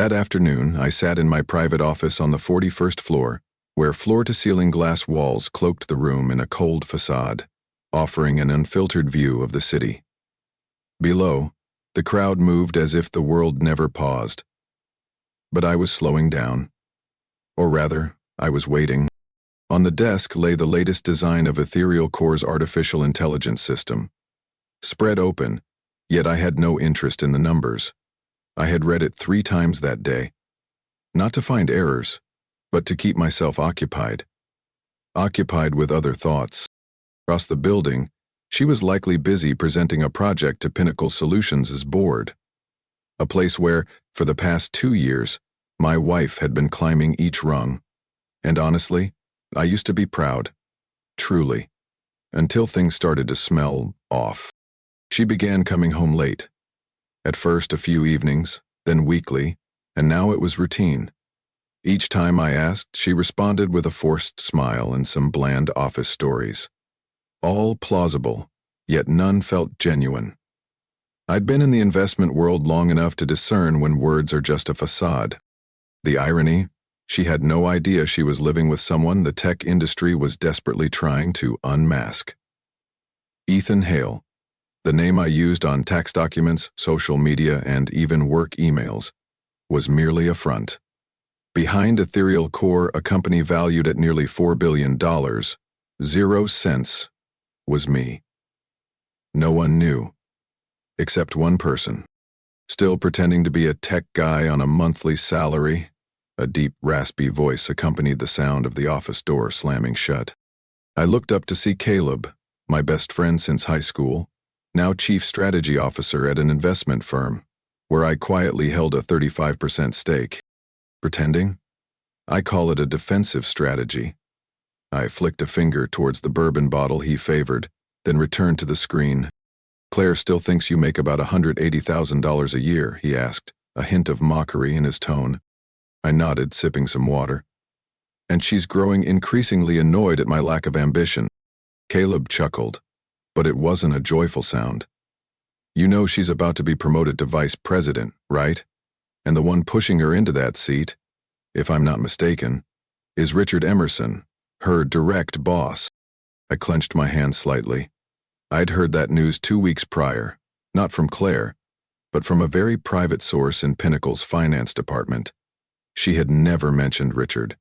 That afternoon, I sat in my private office on the 41st floor, where floor-to-ceiling glass walls cloaked the room in a cold facade, offering an unfiltered view of the city. Below, the crowd moved as if the world never paused. But I was slowing down. Or rather, I was waiting. On the desk lay the latest design of Ethereal Core's artificial intelligence system. Spread open, yet I had no interest in the numbers. I had read it 3 times that day. Not to find errors, but to keep myself occupied. Occupied with other thoughts. Across the building, she was likely busy presenting a project to Pinnacle Solutions' board. A place where, for the past 2 years, my wife had been climbing each rung. And honestly, I used to be proud. Truly. Until things started to smell off. She began coming home late. At first a few evenings, then weekly, and now it was routine. Each time I asked, she responded with a forced smile and some bland office stories. All plausible, yet none felt genuine. I'd been in the investment world long enough to discern when words are just a facade. The irony, she had no idea she was living with someone the tech industry was desperately trying to unmask. Ethan Hale, the name I used on tax documents, social media, and even work emails, was merely a front. Behind Ethereal Core, a company valued at nearly $4 billion, 0 cents, was me. No one knew, except one person. Still pretending to be a tech guy on a monthly salary, a deep, raspy voice accompanied the sound of the office door slamming shut. I looked up to see Caleb, my best friend since high school, now chief strategy officer at an investment firm, where I quietly held a 35% stake. Pretending? I call it a defensive strategy. I flicked a finger towards the bourbon bottle he favored, then returned to the screen. Claire still thinks you make about $180,000 a year, he asked, a hint of mockery in his tone. I nodded, sipping some water. And she's growing increasingly annoyed at my lack of ambition. Caleb chuckled, but it wasn't a joyful sound. You know she's about to be promoted to vice president, right? And the one pushing her into that seat, if I'm not mistaken, is Richard Emerson, her direct boss. I clenched my hand slightly. I'd heard that news 2 weeks prior, not from Claire, but from a very private source in Pinnacle's finance department. She had never mentioned Richard,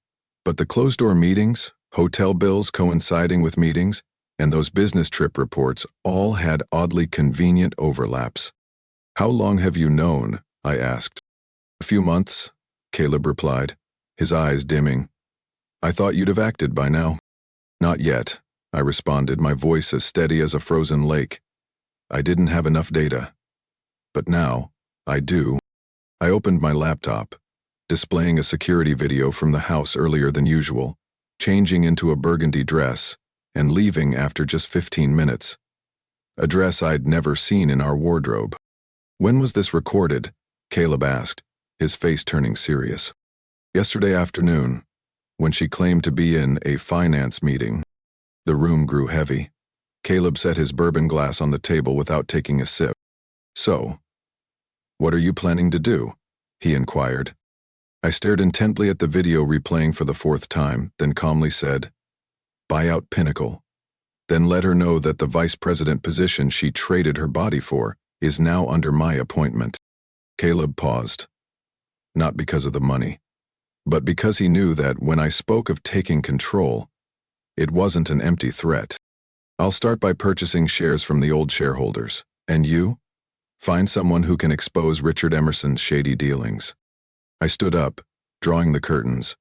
but the closed-door meetings, hotel bills coinciding with meetings, and those business trip reports all had oddly convenient overlaps. How long have you known? I asked. A few months, Caleb replied, his eyes dimming. I thought you'd have acted by now. Not yet, I responded, my voice as steady as a frozen lake. I didn't have enough data. But now, I do. I opened my laptop, displaying a security video from the house earlier than usual, changing into a burgundy dress, and leaving after just 15 minutes. A dress I'd never seen in our wardrobe. When was this recorded? Caleb asked, his face turning serious. Yesterday afternoon, when she claimed to be in a finance meeting. The room grew heavy. Caleb set his bourbon glass on the table without taking a sip. So, what are you planning to do? He inquired. I stared intently at the video replaying for the 4th time, then calmly said, buy out Pinnacle. Then let her know that the vice president position she traded her body for is now under my appointment. Caleb paused. Not because of the money, but because he knew that when I spoke of taking control, it wasn't an empty threat. I'll start by purchasing shares from the old shareholders. And you? Find someone who can expose Richard Emerson's shady dealings. I stood up, drawing the curtains.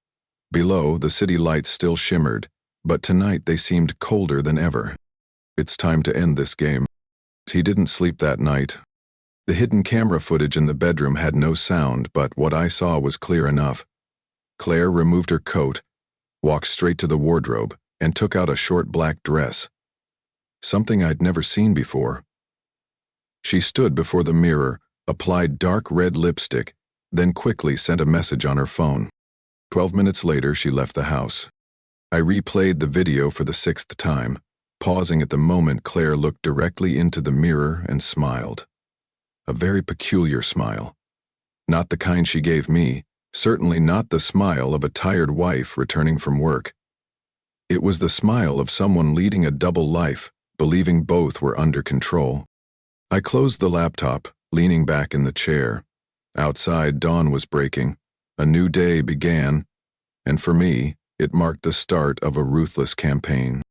Below, the city lights still shimmered, but tonight they seemed colder than ever. It's time to end this game. He didn't sleep that night. The hidden camera footage in the bedroom had no sound, but what I saw was clear enough. Claire removed her coat, walked straight to the wardrobe, and took out a short black dress. Something I'd never seen before. She stood before the mirror, applied dark red lipstick, then quickly sent a message on her phone. 12 minutes later, she left the house. I replayed the video for the 6th time, pausing at the moment Claire looked directly into the mirror and smiled. A very peculiar smile. Not the kind she gave me, certainly not the smile of a tired wife returning from work. It was the smile of someone leading a double life, believing both were under control. I closed the laptop, leaning back in the chair. Outside, dawn was breaking. A new day began, and for me, it marked the start of a ruthless campaign.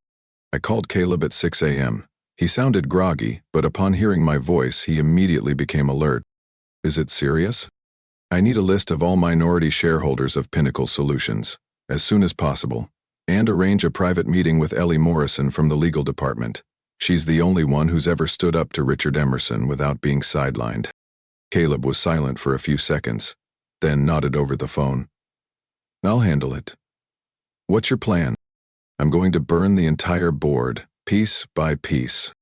I called Caleb at 6 a.m. He sounded groggy, but upon hearing my voice, he immediately became alert. Is it serious? I need a list of all minority shareholders of Pinnacle Solutions, as soon as possible, and arrange a private meeting with Ellie Morrison from the legal department. She's the only one who's ever stood up to Richard Emerson without being sidelined. Caleb was silent for a few seconds, then nodded over the phone. I'll handle it. What's your plan? I'm going to burn the entire board, piece by piece.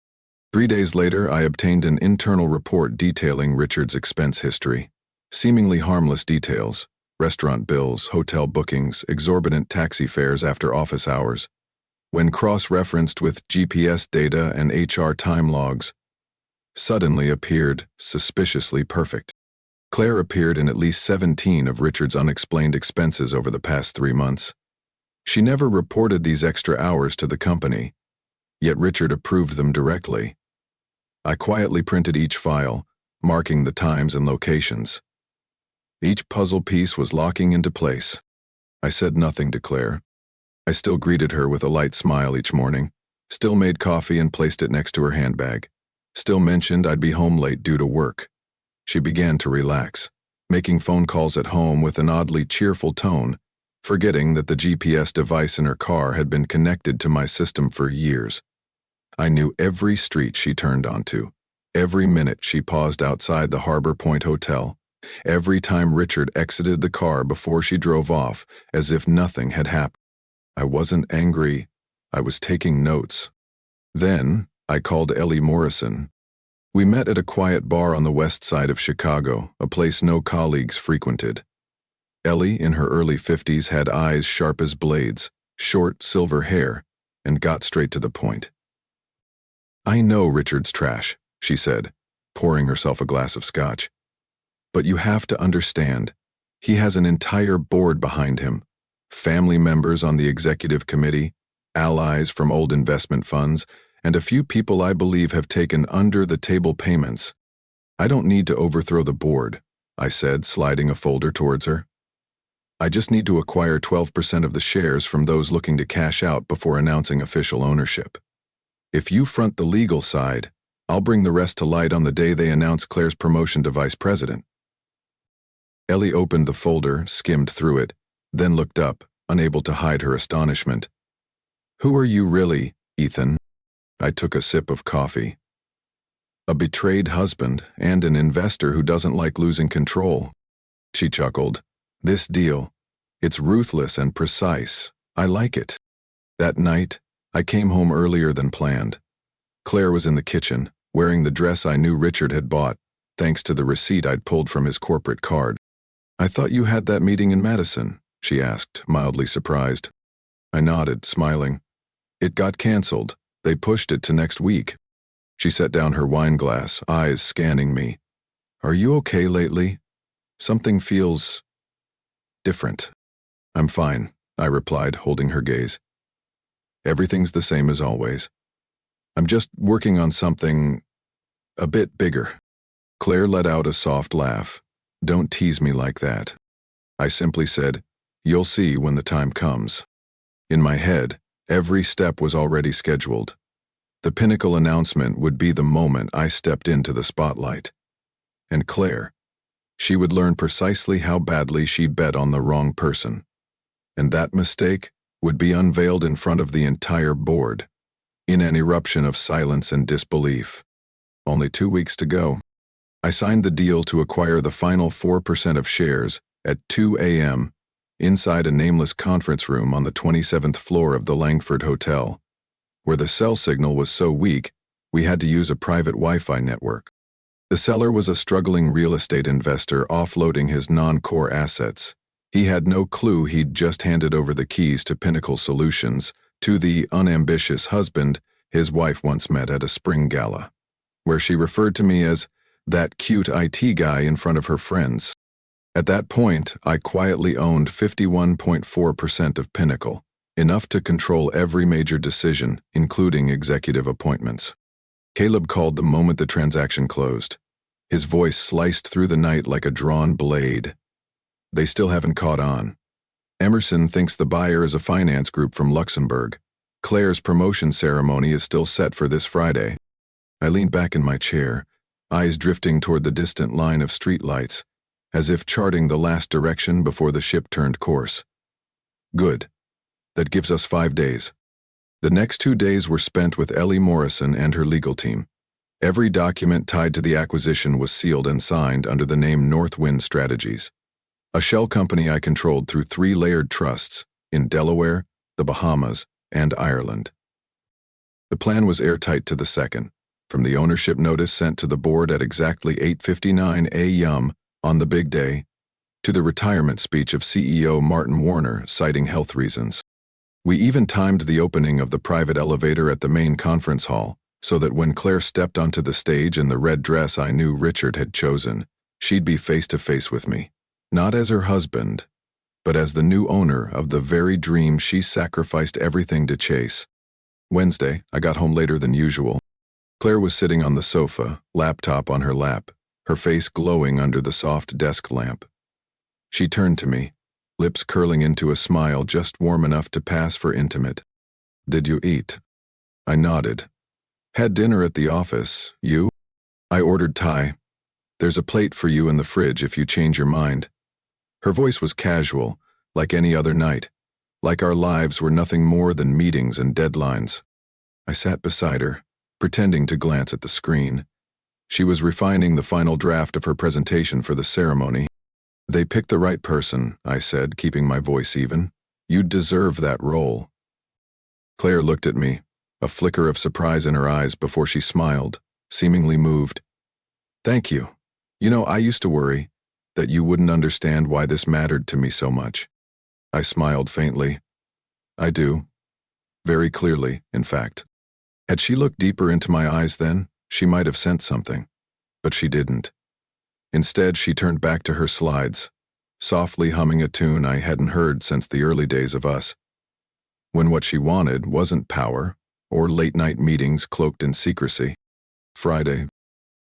3 days later, I obtained an internal report detailing Richard's expense history. Seemingly harmless details: restaurant bills, hotel bookings, exorbitant taxi fares after office hours. When cross-referenced with GPS data and HR time logs, suddenly appeared suspiciously perfect. Claire appeared in at least 17 of Richard's unexplained expenses over the past 3 months. She never reported these extra hours to the company, yet Richard approved them directly. I quietly printed each file, marking the times and locations. Each puzzle piece was locking into place. I said nothing to Claire. I still greeted her with a light smile each morning, still made coffee and placed it next to her handbag, still mentioned I'd be home late due to work. She began to relax, making phone calls at home with an oddly cheerful tone, forgetting that the GPS device in her car had been connected to my system for years. I knew every street she turned onto, every minute she paused outside the Harbor Point Hotel, every time Richard exited the car before she drove off, as if nothing had happened. I wasn't angry, I was taking notes. Then, I called Ellie Morrison. We met at a quiet bar on the west side of Chicago, a place no colleagues frequented. Ellie, in her early 50s, had eyes sharp as blades, short silver hair, and got straight to the point. I know Richard's trash, she said, pouring herself a glass of scotch. But you have to understand, he has an entire board behind him, family members on the executive committee, allies from old investment funds, and a few people I believe have taken under-the-table payments. I don't need to overthrow the board, I said, sliding a folder towards her. I just need to acquire 12% of the shares from those looking to cash out before announcing official ownership. If you front the legal side, I'll bring the rest to light on the day they announce Claire's promotion to vice president. Ellie opened the folder, skimmed through it, then looked up, unable to hide her astonishment. Who are you really, Ethan? I took a sip of coffee. A betrayed husband and an investor who doesn't like losing control. She chuckled. This deal, it's ruthless and precise. I like it. That night, I came home earlier than planned. Claire was in the kitchen, wearing the dress I knew Richard had bought, thanks to the receipt I'd pulled from his corporate card. I thought you had that meeting in Madison, she asked, mildly surprised. I nodded, smiling. It got canceled. They pushed it to next week. She set down her wine glass, eyes scanning me. Are you okay lately? Something feels different. I'm fine, I replied, holding her gaze. Everything's the same as always. I'm just working on something a bit bigger. Claire let out a soft laugh. Don't tease me like that. I simply said, you'll see when the time comes. In my head, every step was already scheduled. The Pinnacle announcement would be the moment I stepped into the spotlight. And Claire, she would learn precisely how badly she'd bet on the wrong person. And that mistake would be unveiled in front of the entire board, in an eruption of silence and disbelief. Only 2 weeks to go. I signed the deal to acquire the final 4% of shares at 2 a.m. inside a nameless conference room on the 27th floor of the Langford Hotel, where the cell signal was so weak we had to use a private Wi-Fi network. The seller was a struggling real estate investor offloading his non-core assets. He had no clue he'd just handed over the keys to Pinnacle Solutions to the unambitious husband his wife once met at a spring gala, where she referred to me as that cute IT guy in front of her friends. At that point, I quietly owned 51.4% of Pinnacle, enough to control every major decision, including executive appointments. Caleb called the moment the transaction closed. His voice sliced through the night like a drawn blade. They still haven't caught on. Emerson thinks the buyer is a finance group from Luxembourg. Claire's promotion ceremony is still set for this Friday. I leaned back in my chair, eyes drifting toward the distant line of streetlights, as if charting the last direction before the ship turned course. Good. That gives us 5 days. The next 2 days were spent with Ellie Morrison and her legal team. Every document tied to the acquisition was sealed and signed under the name Northwind Strategies, a shell company I controlled through 3 layered trusts in Delaware, the Bahamas, and Ireland. The plan was airtight to the second, from the ownership notice sent to the board at exactly 8:59 a.m. on the big day, to the retirement speech of CEO Martin Warner citing health reasons. We even timed the opening of the private elevator at the main conference hall, so that when Claire stepped onto the stage in the red dress I knew Richard had chosen, she'd be face to face with me, not as her husband, but as the new owner of the very dream she sacrificed everything to chase. Wednesday, I got home later than usual. Claire was sitting on the sofa, laptop on her lap, her face glowing under the soft desk lamp. She turned to me, lips curling into a smile just warm enough to pass for intimate. "Did you eat?" I nodded. "Had dinner at the office. You?" "I ordered Thai. There's a plate for you in the fridge if you change your mind." Her voice was casual, like any other night, like our lives were nothing more than meetings and deadlines. I sat beside her, pretending to glance at the screen. She was refining the final draft of her presentation for the ceremony. "They picked the right person," I said, keeping my voice even. "You'd deserve that role." Claire looked at me, a flicker of surprise in her eyes before she smiled, seemingly moved. "Thank you. You know, I used to worry that you wouldn't understand why this mattered to me so much." I smiled faintly. "I do. Very clearly, in fact." Had she looked deeper into my eyes then, she might have sensed something. But she didn't. Instead, she turned back to her slides, softly humming a tune I hadn't heard since the early days of us, when what she wanted wasn't power or late-night meetings cloaked in secrecy. Friday.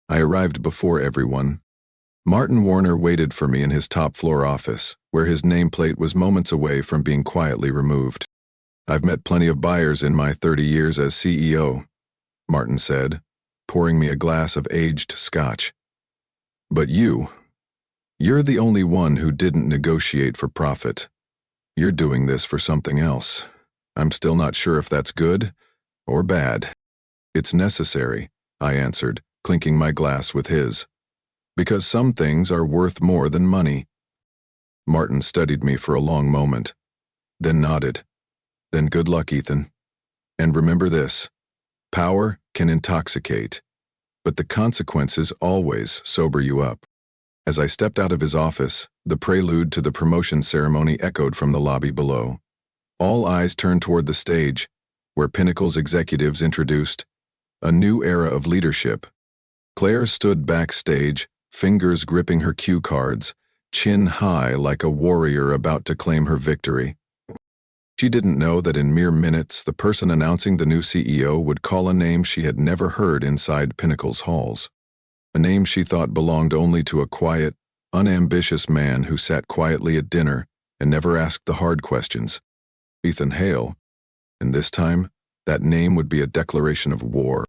I arrived before everyone. Martin Warner waited for me in his top-floor office, where his nameplate was moments away from being quietly removed. "I've met plenty of buyers in my 30 years as CEO," Martin said, pouring me a glass of aged scotch. "But you're the only one who didn't negotiate for profit. You're doing this for something else. I'm still not sure if that's good or bad." "It's necessary," I answered, clinking my glass with his. "Because some things are worth more than money." Martin studied me for a long moment, then nodded. "Then good luck, Ethan. And remember this, power can intoxicate, but the consequences always sober you up." As I stepped out of his office, the prelude to the promotion ceremony echoed from the lobby below. All eyes turned toward the stage, where Pinnacle's executives introduced a new era of leadership. Claire stood backstage, fingers gripping her cue cards, chin high like a warrior about to claim her victory. She didn't know that in mere minutes the person announcing the new CEO would call a name she had never heard inside Pinnacle's halls. A name she thought belonged only to a quiet, unambitious man who sat quietly at dinner and never asked the hard questions. Ethan Hale. And this time, that name would be a declaration of war.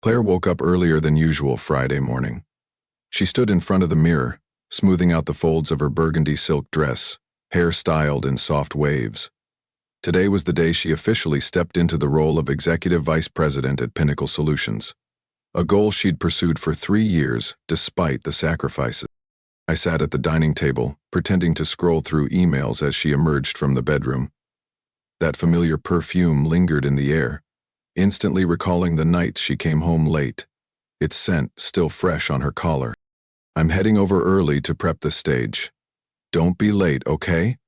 Claire woke up earlier than usual Friday morning. She stood in front of the mirror, smoothing out the folds of her burgundy silk dress, hair styled in soft waves. Today was the day she officially stepped into the role of Executive Vice President at Pinnacle Solutions, a goal she'd pursued for 3 years despite the sacrifices. I sat at the dining table, pretending to scroll through emails as she emerged from the bedroom. That familiar perfume lingered in the air, instantly recalling the night she came home late, its scent still fresh on her collar. "I'm heading over early to prep the stage. Don't be late, okay?"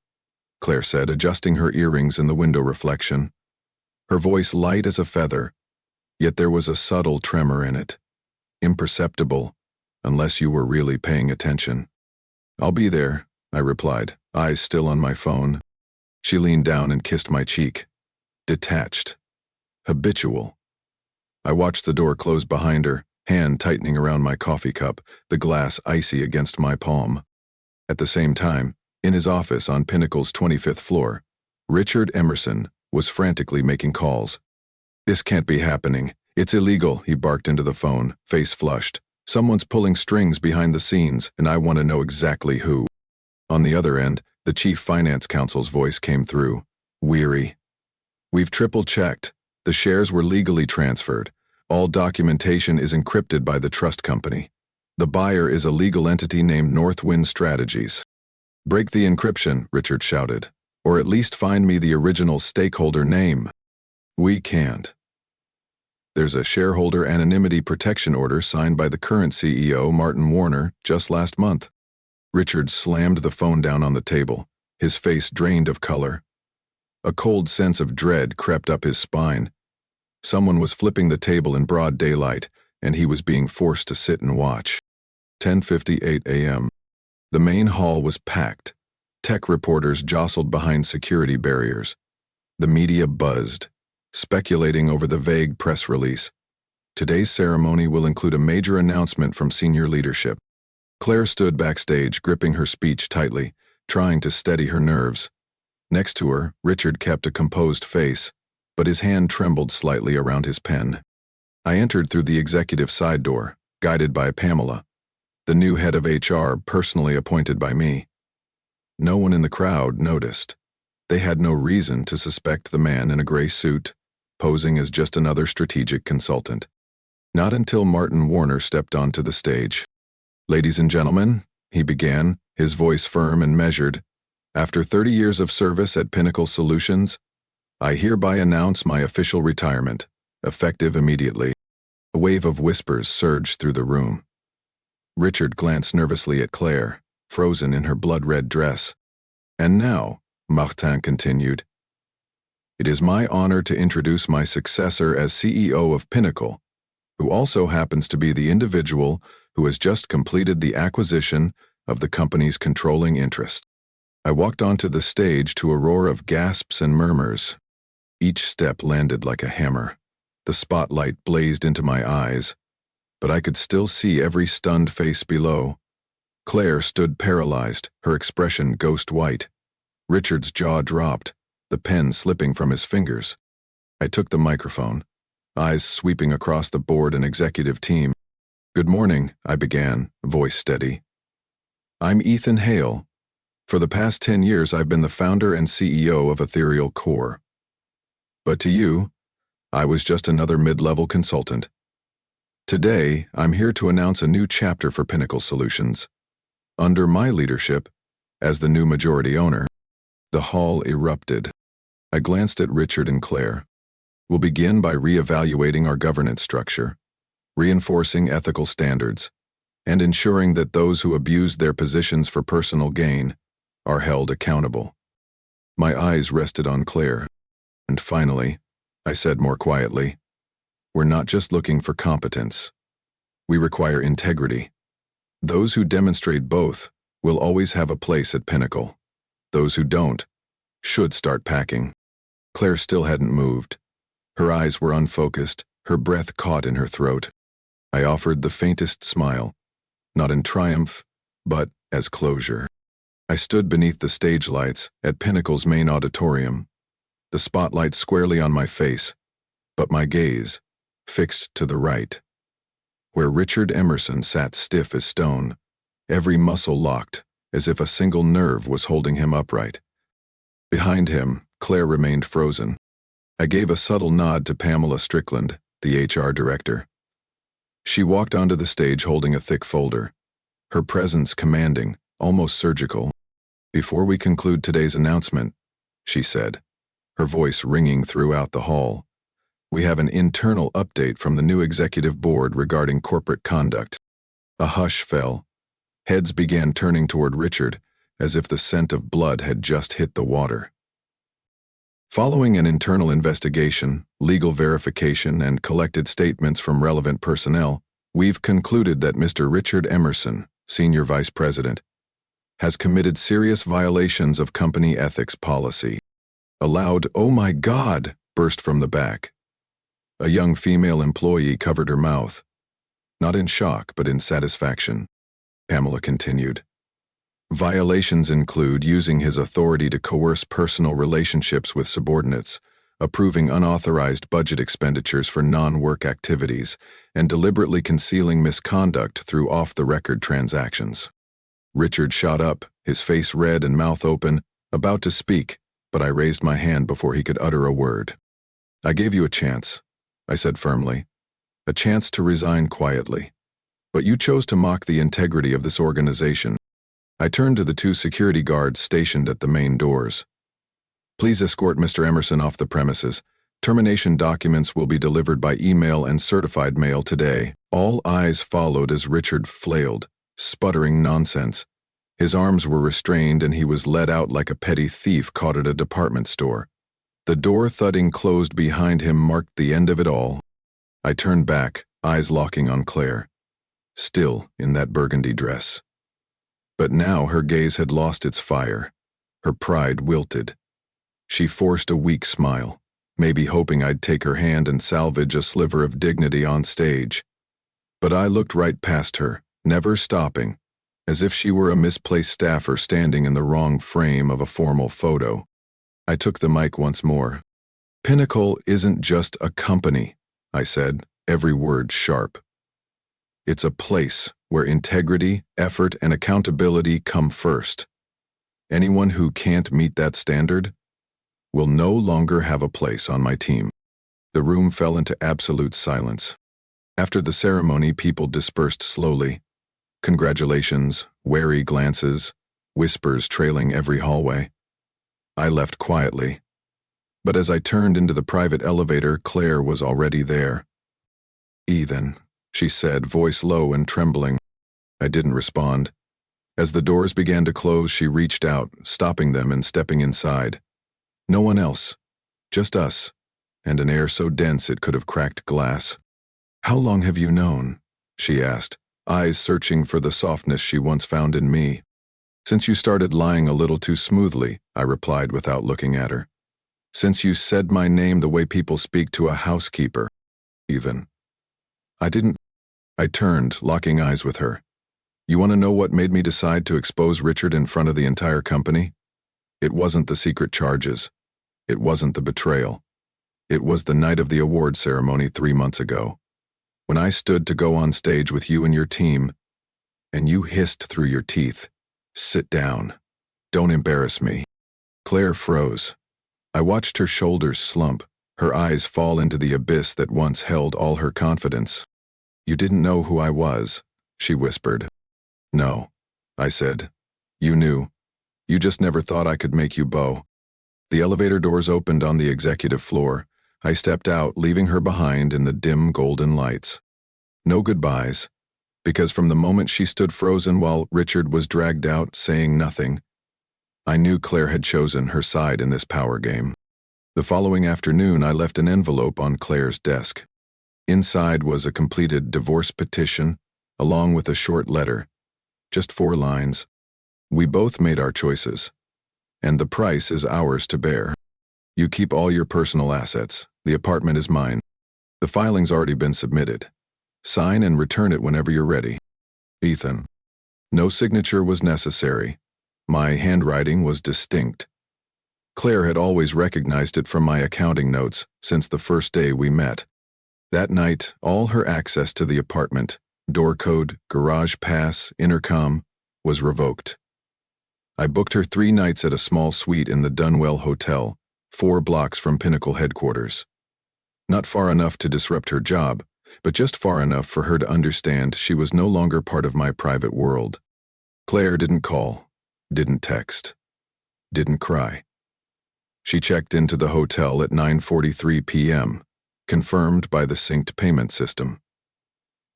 Claire said, adjusting her earrings in the window reflection. Her voice light as a feather, yet there was a subtle tremor in it, imperceptible, unless you were really paying attention. "I'll be there," I replied, eyes still on my phone. She leaned down and kissed my cheek. Detached. Habitual. I watched the door close behind her, hand tightening around my coffee cup, the glass icy against my palm. At the same time, in his office on Pinnacle's 25th floor, Richard Emerson was frantically making calls. "This can't be happening. It's illegal," he barked into the phone, face flushed. "Someone's pulling strings behind the scenes, and I want to know exactly who." On the other end, the chief finance counsel's voice came through, weary. "We've triple-checked. The shares were legally transferred. All documentation is encrypted by the trust company. The buyer is a legal entity named Northwind Strategies." "Break the encryption," Richard shouted, "or at least find me the original stakeholder name." "We can't. There's a shareholder anonymity protection order signed by the current CEO, Martin Warner, just last month." Richard slammed the phone down on the table, his face drained of color. A cold sense of dread crept up his spine. Someone was flipping the table in broad daylight, and he was being forced to sit and watch. 10:58 a.m. The main hall was packed. Tech reporters jostled behind security barriers. The media buzzed, speculating over the vague press release. Today's ceremony will include a major announcement from senior leadership. Claire stood backstage, gripping her speech tightly, trying to steady her nerves. Next to her, Richard kept a composed face, but his hand trembled slightly around his pen. I entered through the executive side door, guided by Pamela, the new head of HR personally appointed by me. No one in the crowd noticed. They had no reason to suspect the man in a gray suit, posing as just another strategic consultant. Not until Martin Warner stepped onto the stage. "Ladies and gentlemen," he began, his voice firm and measured, "after 30 years of service at Pinnacle Solutions, I hereby announce my official retirement, effective immediately." A wave of whispers surged through the room. Richard glanced nervously at Claire, frozen in her blood-red dress. "And now," Martin continued, "it is my honor to introduce my successor as CEO of Pinnacle, who also happens to be the individual who has just completed the acquisition of the company's controlling interest." I walked onto the stage to a roar of gasps and murmurs. Each step landed like a hammer. The spotlight blazed into my eyes, but I could still see every stunned face below. Claire stood paralyzed, her expression ghost-white. Richard's jaw dropped, the pen slipping from his fingers. I took the microphone, eyes sweeping across the board and executive team. "Good morning," I began, voice steady. "I'm Ethan Hale. For the past 10 years I've been the founder and CEO of Ethereal Core. But to you, I was just another mid-level consultant. Today, I'm here to announce a new chapter for Pinnacle Solutions. Under my leadership, as the new majority owner." The hall erupted. I glanced at Richard and Claire. "We'll begin by re-evaluating our governance structure, reinforcing ethical standards, and ensuring that those who abuse their positions for personal gain are held accountable." My eyes rested on Claire. "And finally," I said more quietly, "we're not just looking for competence. We require integrity. Those who demonstrate both will always have a place at Pinnacle. Those who don't should start packing." Claire still hadn't moved. Her eyes were unfocused, her breath caught in her throat. I offered the faintest smile, not in triumph, but as closure. I stood beneath the stage lights at Pinnacle's main auditorium, the spotlight squarely on my face, but my gaze fixed to the right, where Richard Emerson sat stiff as stone, every muscle locked, as if a single nerve was holding him upright. Behind him, Claire remained frozen. I gave a subtle nod to Pamela Strickland, the HR director. She walked onto the stage holding a thick folder, her presence commanding, almost surgical. "Before we conclude today's announcement," she said, her voice ringing throughout the hall, "we have an internal update from the new executive board regarding corporate conduct." A hush fell. Heads began turning toward Richard, as if the scent of blood had just hit the water. Following an internal investigation, legal verification, and collected statements from relevant personnel, we've concluded that Mr. Richard Emerson, Senior Vice President, has committed serious violations of company ethics policy. A loud, "Oh my God," burst from the back. A young female employee covered her mouth, not in shock but in satisfaction. Pamela continued. Violations include using his authority to coerce personal relationships with subordinates, approving unauthorized budget expenditures for non-work activities, and deliberately concealing misconduct through off-the-record transactions. Richard shot up, his face red and mouth open, about to speak, but I raised my hand before he could utter a word. "I gave you a chance," I said firmly, "a chance to resign quietly. But you chose to mock the integrity of this organization." I turned to the 2 security guards stationed at the main doors. "Please escort Mr. Emerson off the premises. Termination documents will be delivered by email and certified mail today." All eyes followed as Richard flailed, sputtering nonsense. His arms were restrained and he was led out like a petty thief caught at a department store. The door thudding closed behind him marked the end of it all. I turned back, eyes locking on Claire, still in that burgundy dress. But now her gaze had lost its fire. Her pride wilted. She forced a weak smile, maybe hoping I'd take her hand and salvage a sliver of dignity on stage. But I looked right past her, never stopping, as if she were a misplaced staffer standing in the wrong frame of a formal photo. I took the mic once more. "Pinnacle isn't just a company," I said, every word sharp. "It's a place where integrity, effort, and accountability come first. Anyone who can't meet that standard will no longer have a place on my team." The room fell into absolute silence. After the ceremony, people dispersed slowly. Congratulations, wary glances, whispers trailing every hallway. I left quietly. But as I turned into the private elevator, Claire was already there. "Ethan," she said, voice low and trembling. I didn't respond. As the doors began to close, she reached out, stopping them and stepping inside. No one else, just us, and an air so dense it could have cracked glass. "How long have you known?" she asked, eyes searching for the softness she once found in me. "Since you started lying a little too smoothly," I replied without looking at her. "Since you said my name the way people speak to a housekeeper, even." I turned, locking eyes with her. "You want to know what made me decide to expose Richard in front of the entire company? It wasn't the secret charges. It wasn't the betrayal. It was the night of the award ceremony 3 months ago, when I stood to go on stage with you and your team, and you hissed through your teeth, 'Sit down. Don't embarrass me.'" Claire froze. I watched her shoulders slump, her eyes fall into the abyss that once held all her confidence. "You didn't know who I was," she whispered. "No," I said. "You knew. You just never thought I could make you bow." The elevator doors opened on the executive floor. I stepped out, leaving her behind in the dim golden lights. No goodbyes, because from the moment she stood frozen while Richard was dragged out, saying nothing, I knew Claire had chosen her side in this power game. The following afternoon, I left an envelope on Claire's desk. Inside was a completed divorce petition, along with a short letter. Just 4 lines. "We both made our choices, and the price is ours to bear. You keep all your personal assets. The apartment is mine. The filing's already been submitted. Sign and return it whenever you're ready. Ethan." No signature was necessary. My handwriting was distinct. Claire had always recognized it from my accounting notes since the first day we met. That night, all her access to the apartment, door code, garage pass, intercom, was revoked. I booked her 3 nights at a small suite in the Dunwell Hotel, 4 blocks from Pinnacle headquarters. Not far enough to disrupt her job, but just far enough for her to understand she was no longer part of my private world. Claire didn't call, didn't text, didn't cry. She checked into the hotel at 9:43 p.m., confirmed by the synced payment system.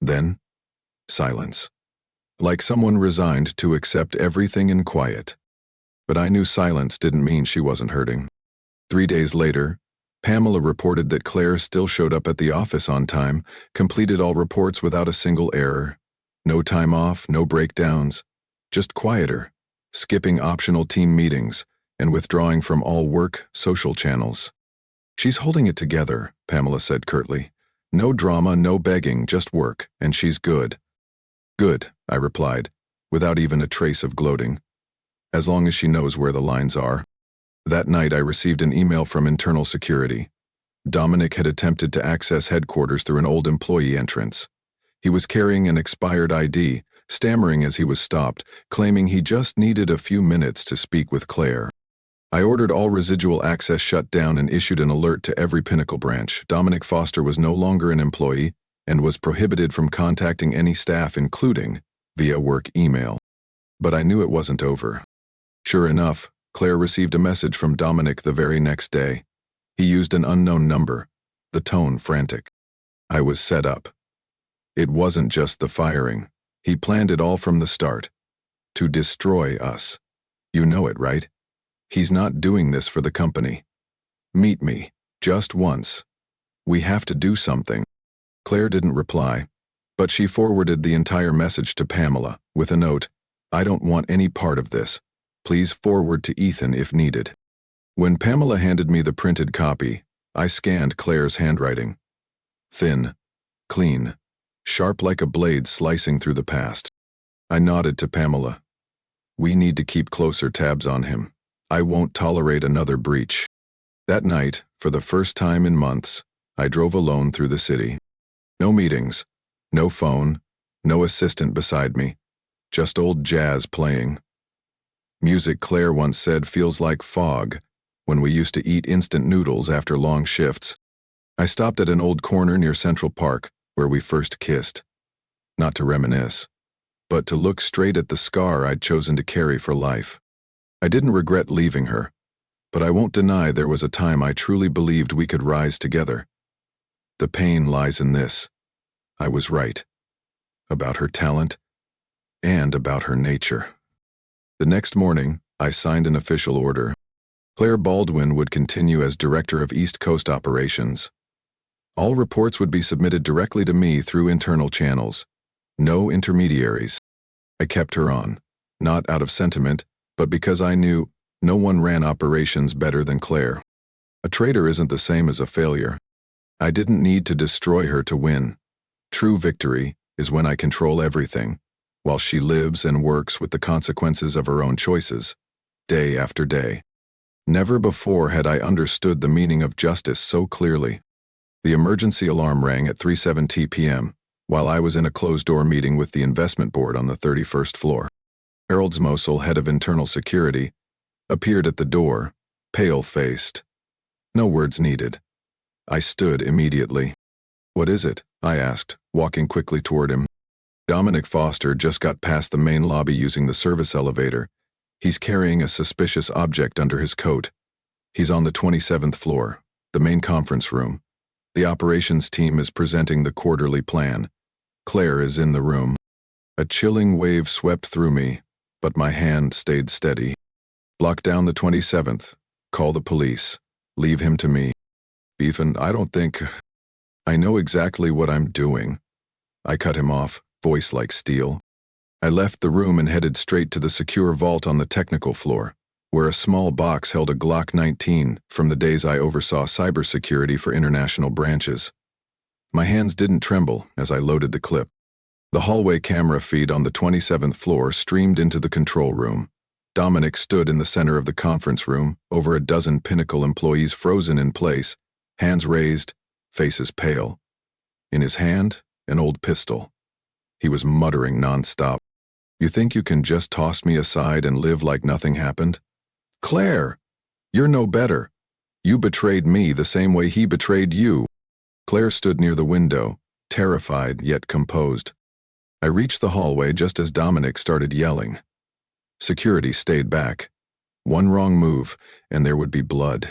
Then, silence. Like someone resigned to accept everything in quiet. But I knew silence didn't mean she wasn't hurting. 3 days later, Pamela reported that Claire still showed up at the office on time, completed all reports without a single error. No time off, no breakdowns, just quieter, skipping optional team meetings, and withdrawing from all work, social channels. "She's holding it together," Pamela said curtly. "No drama, no begging, just work, and she's good." "Good," I replied, without even a trace of gloating. "As long as she knows where the lines are." That night I received an email from internal security. Dominic had attempted to access headquarters through an old employee entrance. He was carrying an expired ID, stammering as he was stopped, claiming he just needed a few minutes to speak with Claire. I ordered all residual access shut down and issued an alert to every Pinnacle branch. Dominic Foster was no longer an employee and was prohibited from contacting any staff, including via work email. But I knew it wasn't over. Sure enough, Claire received a message from Dominic the very next day. He used an unknown number, the tone frantic. I was set up. It wasn't just the firing. He planned it all from the start. To destroy us. You know it, right? He's not doing this for the company. Meet me, just once. We have to do something. Claire didn't reply, but she forwarded the entire message to Pamela, with a note, "I don't want any part of this. Please forward to Ethan if needed." When Pamela handed me the printed copy, I scanned Claire's handwriting. Thin, clean, sharp like a blade slicing through the past. I nodded to Pamela. "We need to keep closer tabs on him. I won't tolerate another breach." That night, for the first time in months, I drove alone through the city. No meetings, no phone, no assistant beside me, just old jazz playing. Music, Claire once said, feels like fog, when we used to eat instant noodles after long shifts. I stopped at an old corner near Central Park, where we first kissed. Not to reminisce, but to look straight at the scar I'd chosen to carry for life. I didn't regret leaving her, but I won't deny there was a time I truly believed we could rise together. The pain lies in this. I was right. About her talent, and about her nature. The next morning, I signed an official order. Claire Baldwin would continue as Director of East Coast Operations. All reports would be submitted directly to me through internal channels. No intermediaries. I kept her on, not out of sentiment, but because I knew no one ran operations better than Claire. A traitor isn't the same as a failure. I didn't need to destroy her to win. True victory is when I control everything, while she lives and works with the consequences of her own choices, day after day. Never before had I understood the meaning of justice so clearly. The emergency alarm rang at 3:17 p.m., while I was in a closed-door meeting with the investment board on the 31st floor. Harold Zmosel, head of internal security, appeared at the door, pale-faced. No words needed. I stood immediately. "What is it?" I asked, walking quickly toward him. "Dominic Foster just got past the main lobby using the service elevator. He's carrying a suspicious object under his coat. He's on the 27th floor, the main conference room. The operations team is presenting the quarterly plan. Claire is in the room." A chilling wave swept through me, but my hand stayed steady. "Lock down the 27th. Call the police. Leave him to me." "Ethan, I don't think... I know exactly what I'm doing." I cut him off, voice like steel. I left the room and headed straight to the secure vault on the technical floor, where a small box held a Glock 19 from the days I oversaw cybersecurity for international branches. My hands didn't tremble as I loaded the clip. The hallway camera feed on the 27th floor streamed into the control room. Dominic stood in the center of the conference room, over a dozen Pinnacle employees frozen in place, hands raised, faces pale. In his hand, an old pistol. He was muttering nonstop. "You think you can just toss me aside and live like nothing happened? Claire, you're no better. You betrayed me the same way he betrayed you." Claire stood near the window, terrified yet composed. I reached the hallway just as Dominic started yelling. Security stayed back. One wrong move, and there would be blood.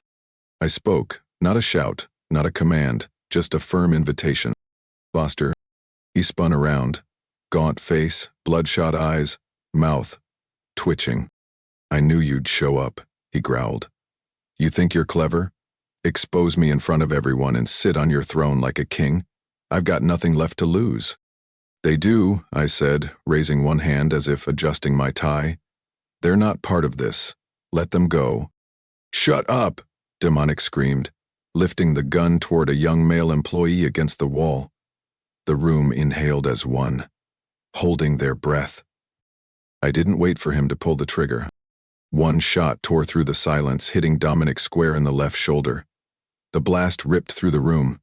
I spoke, not a shout, not a command, just a firm invitation. "Foster." He spun around. Gaunt face, bloodshot eyes, mouth twitching. "I knew you'd show up," he growled. "You think you're clever? Expose me in front of everyone and sit on your throne like a king? I've got nothing left to lose." "They do," I said, raising one hand as if adjusting my tie. They're not part of this. Let them go. Shut up, Demonic screamed, lifting the gun toward a young male employee against the wall. The room inhaled as one, holding their breath. I didn't wait for him to pull the trigger. One shot tore through the silence, hitting Dominic square in the left shoulder. The blast ripped through the room.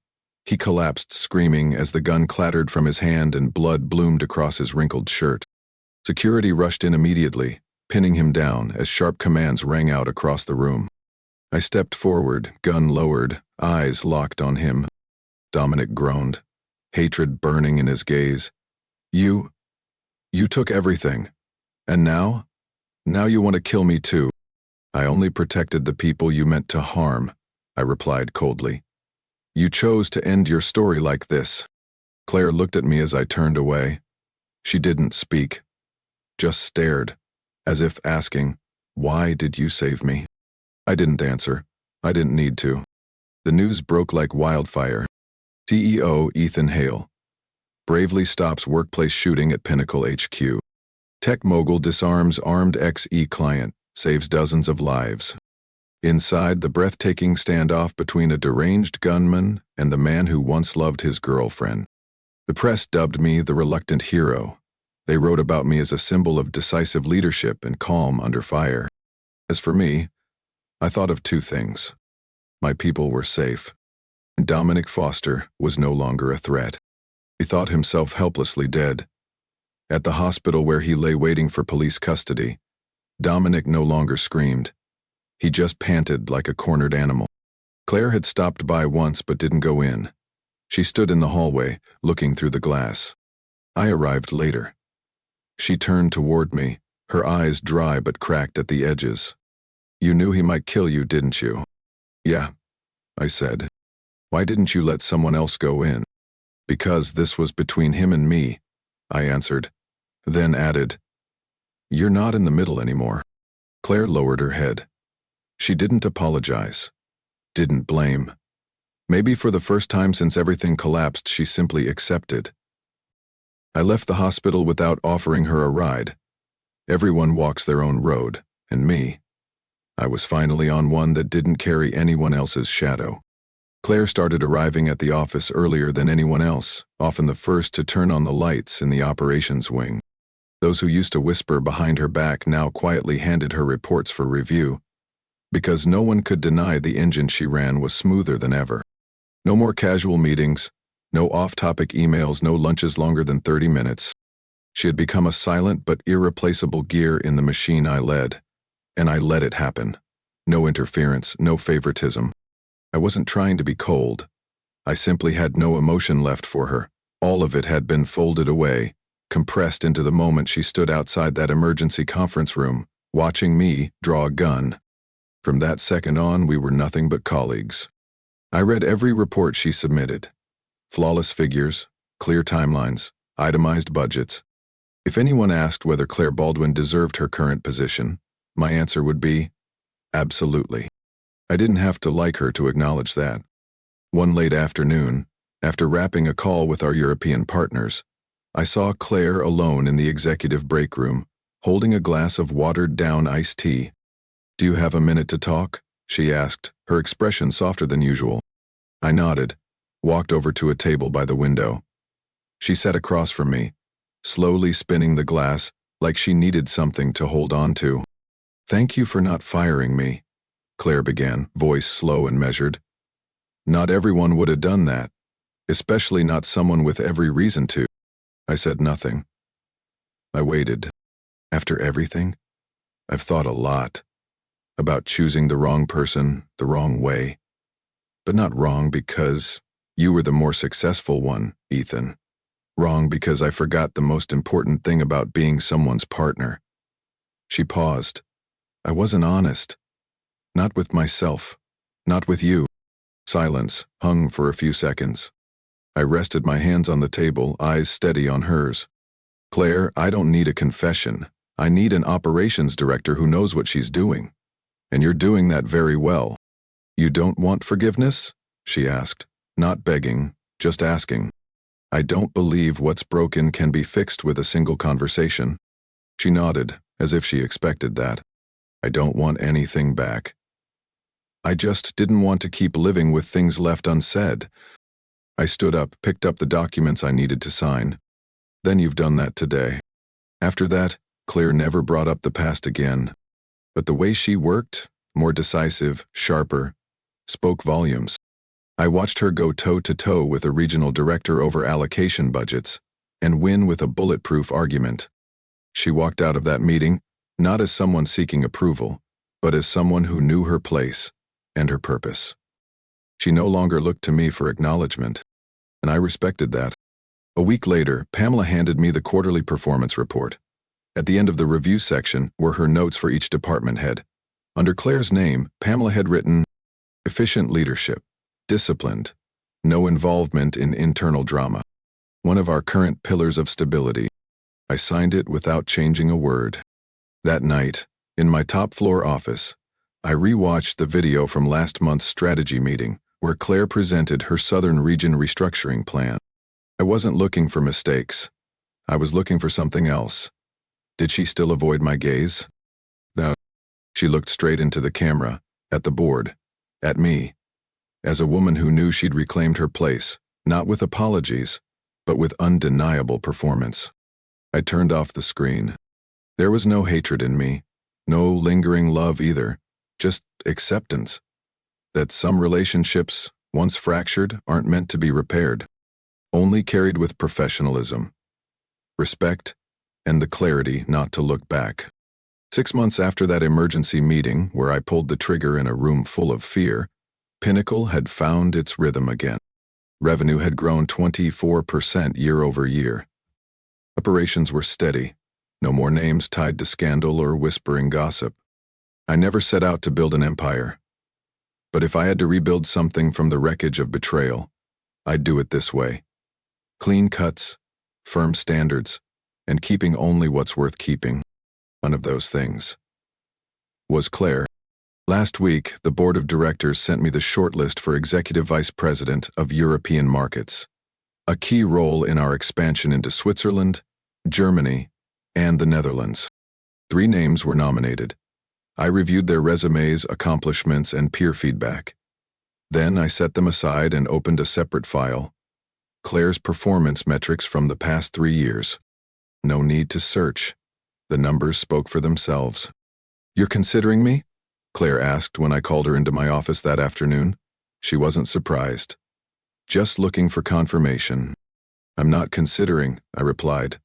He collapsed, screaming, as the gun clattered from his hand and blood bloomed across his wrinkled shirt. Security rushed in immediately, pinning him down as sharp commands rang out across the room. I stepped forward, gun lowered, eyes locked on him. Dominic groaned, hatred burning in his gaze. You took everything. And now? Now you want to kill me too. I only protected the people you meant to harm, I replied coldly. You chose to end your story like this. Claire looked at me as I turned away. She didn't speak, just stared, as if asking, "Why did you save me?" I didn't answer. I didn't need to. The news broke like wildfire. CEO Ethan Hale bravely stops workplace shooting at Pinnacle HQ. Tech mogul disarms armed ex-E client, saves dozens of lives. Inside, the breathtaking standoff between a deranged gunman and the man who once loved his girlfriend. The press dubbed me the reluctant hero. They wrote about me as a symbol of decisive leadership and calm under fire. As for me, I thought of two things. My people were safe, and Dominic Foster was no longer a threat. He thought himself helplessly dead. At the hospital where he lay waiting for police custody, Dominic no longer screamed. He just panted like a cornered animal. Claire had stopped by once but didn't go in. She stood in the hallway, looking through the glass. I arrived later. She turned toward me, her eyes dry but cracked at the edges. You knew he might kill you, didn't you? Yeah, I said. Why didn't you let someone else go in? Because this was between him and me, I answered, then added, You're not in the middle anymore. Claire lowered her head. She didn't apologize, didn't blame. Maybe for the first time since everything collapsed, she simply accepted. I left the hospital without offering her a ride. Everyone walks their own road, and me, I was finally on one that didn't carry anyone else's shadow. Claire started arriving at the office earlier than anyone else, often the first to turn on the lights in the operations wing. Those who used to whisper behind her back now quietly handed her reports for review, because no one could deny the engine she ran was smoother than ever. No more casual meetings, no off-topic emails, no lunches longer than 30 minutes. She had become a silent but irreplaceable gear in the machine I led, and I let it happen. No interference, no favoritism. I wasn't trying to be cold. I simply had no emotion left for her. All of it had been folded away, compressed into the moment she stood outside that emergency conference room, watching me draw a gun. From that second on, we were nothing but colleagues. I read every report she submitted. Flawless figures, clear timelines, itemized budgets. If anyone asked whether Claire Baldwin deserved her current position, my answer would be, absolutely. I didn't have to like her to acknowledge that. One late afternoon, after wrapping a call with our European partners, I saw Claire alone in the executive break room, holding a glass of watered-down iced tea. Do you have a minute to talk? She asked, her expression softer than usual. I nodded, walked over to a table by the window. She sat across from me, slowly spinning the glass like she needed something to hold on to. Thank you for not firing me, Claire began, voice slow and measured. Not everyone would have done that, especially not someone with every reason to. I said nothing. I waited. After everything, I've thought a lot about choosing the wrong person the wrong way. But not wrong because you were the more successful one, Ethan. Wrong because I forgot the most important thing about being someone's partner. She paused. I wasn't honest. Not with myself. Not with you. Silence hung for a few seconds. I rested my hands on the table, eyes steady on hers. Claire, I don't need a confession. I need an operations director who knows what she's doing. And you're doing that very well. You don't want forgiveness? She asked, not begging, just asking. I don't believe what's broken can be fixed with a single conversation. She nodded, as if she expected that. I don't want anything back. I just didn't want to keep living with things left unsaid. I stood up, picked up the documents I needed to sign. Then you've done that today. After that, Claire never brought up the past again. But the way she worked, more decisive, sharper, spoke volumes. I watched her go toe-to-toe with a regional director over allocation budgets and win with a bulletproof argument. She walked out of that meeting, not as someone seeking approval, but as someone who knew her place and her purpose. She no longer looked to me for acknowledgement, and I respected that. A week later, Pamela handed me the quarterly performance report. At the end of the review section were her notes for each department head. Under Claire's name, Pamela had written, "Efficient leadership, disciplined, no involvement in internal drama. One of our current pillars of stability." I signed it without changing a word. That night, in my top-floor office, I rewatched the video from last month's strategy meeting, where Claire presented her Southern Region restructuring plan. I wasn't looking for mistakes. I was looking for something else. Did she still avoid my gaze? No. She looked straight into the camera, at the board, at me, as a woman who knew she'd reclaimed her place, not with apologies, but with undeniable performance. I turned off the screen. There was no hatred in me, no lingering love either, just acceptance that some relationships, once fractured, aren't meant to be repaired, only carried with professionalism, respect, and the clarity not to look back. 6 months after that emergency meeting where I pulled the trigger in a room full of fear, Pinnacle had found its rhythm again. Revenue had grown 24% year over year. Operations were steady, no more names tied to scandal or whispering gossip. I never set out to build an empire. But if I had to rebuild something from the wreckage of betrayal, I'd do it this way. Clean cuts, firm standards, and keeping only what's worth keeping. One of those things was Claire. Last week, the board of directors sent me the shortlist for Executive Vice President of European Markets, a key role in our expansion into Switzerland, Germany, and the Netherlands. 3 names were nominated. I reviewed their resumes, accomplishments, and peer feedback. Then I set them aside and opened a separate file. Claire's performance metrics from the past 3 years. No need to search. The numbers spoke for themselves. "You're considering me?" Claire asked when I called her into my office that afternoon. She wasn't surprised. "Just looking for confirmation." "I'm not considering," I replied.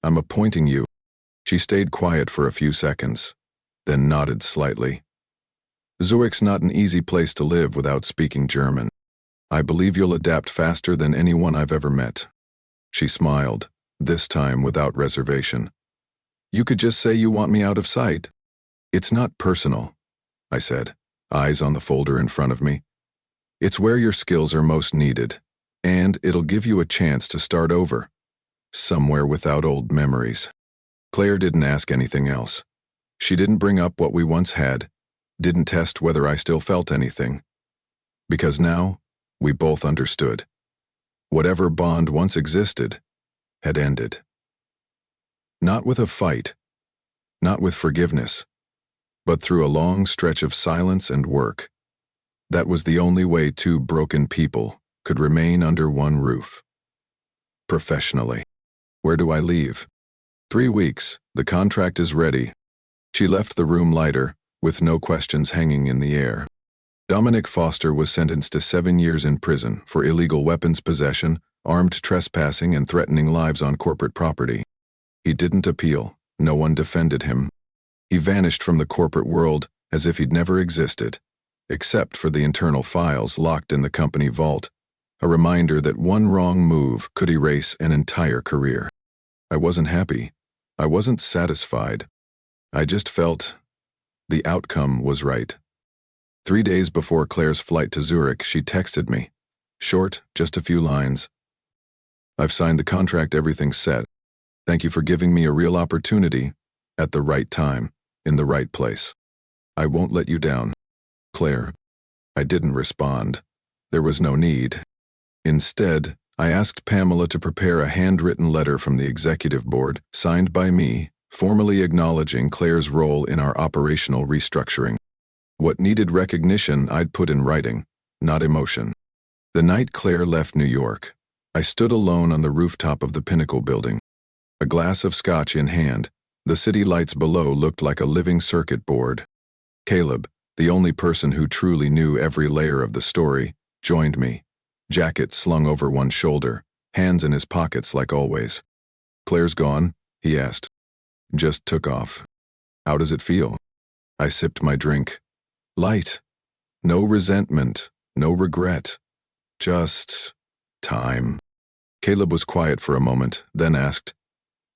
"I'm appointing you." She stayed quiet for a few seconds, then nodded slightly. "Zurich's not an easy place to live without speaking German. I believe you'll adapt faster than anyone I've ever met." She smiled, this time without reservation. "You could just say you want me out of sight." "It's not personal," I said, eyes on the folder in front of me. "It's where your skills are most needed, and it'll give you a chance to start over, somewhere without old memories." Claire didn't ask anything else. She didn't bring up what we once had, didn't test whether I still felt anything. Because now, we both understood. Whatever bond once existed had ended. Not with a fight, not with forgiveness, but through a long stretch of silence and work. That was the only way 2 broken people could remain under one roof. Professionally. Where do I leave? 3 weeks, the contract is ready. She left the room lighter, with no questions hanging in the air. Dominic Foster was sentenced to 7 years in prison for illegal weapons possession, armed trespassing, and threatening lives on corporate property. He didn't appeal. No one defended him. He vanished from the corporate world as if he'd never existed, except for the internal files locked in the company vault, a reminder that one wrong move could erase an entire career. I wasn't happy. I wasn't satisfied. I just felt the outcome was right. 3 days before Claire's flight to Zurich, she texted me. Short, just a few lines. "I've signed the contract, everything's set. Thank you for giving me a real opportunity, at the right time, in the right place. I won't let you down. Claire." I didn't respond. There was no need. Instead, I asked Pamela to prepare a handwritten letter from the executive board, signed by me, formally acknowledging Claire's role in our operational restructuring. What needed recognition I'd put in writing, not emotion. The night Claire left New York, I stood alone on the rooftop of the Pinnacle building. A glass of scotch in hand, the city lights below looked like a living circuit board. Caleb, the only person who truly knew every layer of the story, joined me, jacket slung over one shoulder, hands in his pockets like always. "Claire's gone?" he asked. "Just took off." "How does it feel?" I sipped my drink. "Light. No resentment, no regret. Just time." Caleb was quiet for a moment, then asked,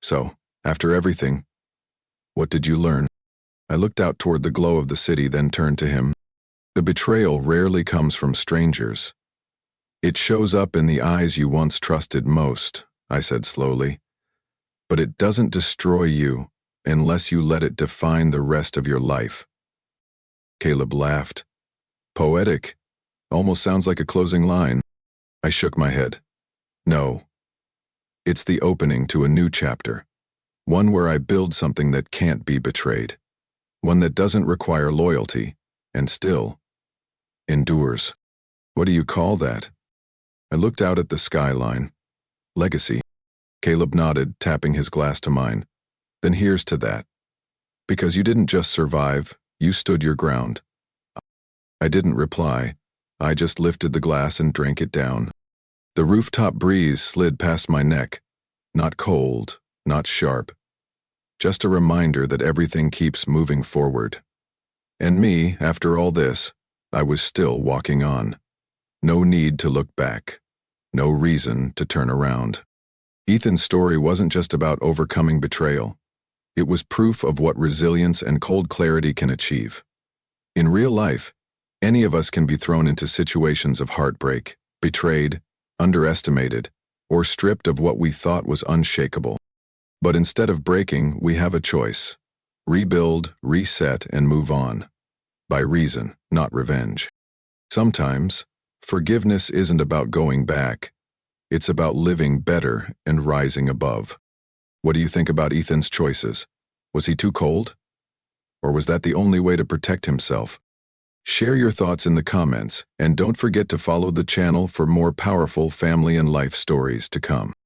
"So, after everything, what did you learn?" I looked out toward the glow of the city, then turned to him. "The betrayal rarely comes from strangers. It shows up in the eyes you once trusted most," I said slowly. "But it doesn't destroy you unless you let it define the rest of your life." Caleb laughed. "Poetic. Almost sounds like a closing line." I shook my head. "No. It's the opening to a new chapter. One where I build something that can't be betrayed. One that doesn't require loyalty, and still endures." "What do you call that?" I looked out at the skyline. "Legacy." Caleb nodded, tapping his glass to mine. "Then here's to that. Because you didn't just survive, you stood your ground." I didn't reply. I just lifted the glass and drank it down. The rooftop breeze slid past my neck. Not cold, not sharp. Just a reminder that everything keeps moving forward. And me, after all this, I was still walking on. No need to look back. No reason to turn around. Ethan's story wasn't just about overcoming betrayal. It was proof of what resilience and cold clarity can achieve. In real life, any of us can be thrown into situations of heartbreak, betrayed, underestimated, or stripped of what we thought was unshakable. But instead of breaking, we have a choice. Rebuild, reset, and move on. By reason, not revenge. Sometimes, forgiveness isn't about going back. It's about living better and rising above. What do you think about Ethan's choices? Was he too cold? Or was that the only way to protect himself? Share your thoughts in the comments, and don't forget to follow the channel for more powerful family and life stories to come.